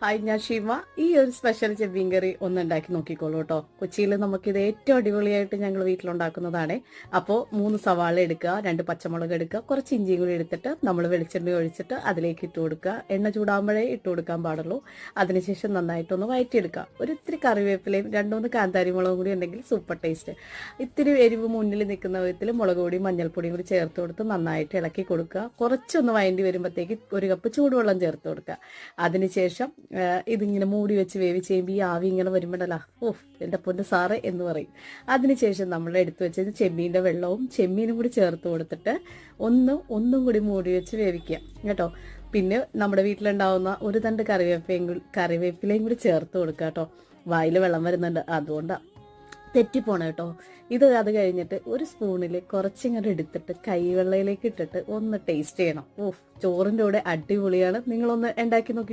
Hi, ഞാൻ ഷീമ. ഈ ഒരു സ്പെഷ്യൽ ചെമ്മീൻ കറി ഒന്ന് ഉണ്ടാക്കി നോക്കിക്കോളൂ കേട്ടോ. കൊച്ചിയിൽ നമുക്കിത് ഏറ്റവും അടിപൊളിയായിട്ട് ഞങ്ങൾ വീട്ടിലുണ്ടാക്കുന്നതാണ്. അപ്പോൾ 3 സവാള എടുക്കുക, 2 പച്ചമുളക് എടുക്കുക, കുറച്ച് ഇഞ്ചിയും കൂടി എടുത്തിട്ട് നമ്മൾ വെളിച്ചെണ്ണ ഒഴിച്ചിട്ട് അതിലേക്ക് ഇട്ട് കൊടുക്കുക. എണ്ണ ചൂടാകുമ്പോഴേ ഇട്ട് കൊടുക്കാൻ പാടുള്ളൂ. അതിനുശേഷം നന്നായിട്ടൊന്ന് വഴറ്റിയെടുക്കുക. ഒരു ഇത്തിരി കറിവേപ്പിലയും 2-3 കാന്താരി മുളകും കൂടി ഉണ്ടെങ്കിൽ സൂപ്പർ ടേസ്റ്റ്. ഇത്തിരി എരിവ് മുന്നിൽ നിൽക്കുന്ന വിധത്തിൽ മുളക് പൊടിയും മഞ്ഞൾപ്പൊടിയും കൂടി ചേർത്ത് കൊടുത്ത് നന്നായിട്ട് ഇളക്കി കൊടുക്കുക. കുറച്ചൊന്ന് വഴണ്ടി വരുമ്പോഴത്തേക്ക് 1 കപ്പ് ചൂടുവെള്ളം ചേർത്ത് കൊടുക്കുക. അതിനുശേഷം ഇതിങ്ങനെ മൂടി വെച്ച് വേവിച്ച് കഴിയുമ്പോൾ ഈ ആവി ഇങ്ങനെ വരുമ്പോഴല്ല, ഓഹ് എൻ്റെ പൊന്ന് സാറ് എന്ന് പറയും. അതിനുശേഷം നമ്മൾ എടുത്തു വെച്ചത് ചെമ്മീൻ്റെ വെള്ളവും ചെമ്മീനും കൂടി ചേർത്ത് കൊടുത്തിട്ട് ഒന്നും കൂടി മൂടി വെച്ച് വേവിക്കുക കേട്ടോ. പിന്നെ നമ്മുടെ വീട്ടിലുണ്ടാവുന്ന ഒരു തണ്ട് കറിവേപ്പിലയും കൂടി ചേർത്ത് കൊടുക്കുക കേട്ടോ. വായിൽ വെള്ളം വരുന്നുണ്ട്, അതുകൊണ്ടാണ് തെറ്റിപ്പോണം കേട്ടോ. അത് കഴിഞ്ഞിട്ട് ഒരു സ്പൂണിൽ കുറച്ചിങ്ങനെ എടുത്തിട്ട് കൈവെള്ളയിലേക്ക് ഇട്ടിട്ട് ഒന്ന് ടേസ്റ്റ് ചെയ്യണം. ഓഹ്, ചോറിൻ്റെ കൂടെ അടിപൊളിയാണ്. നിങ്ങളൊന്ന് ഉണ്ടാക്കി നോക്കി.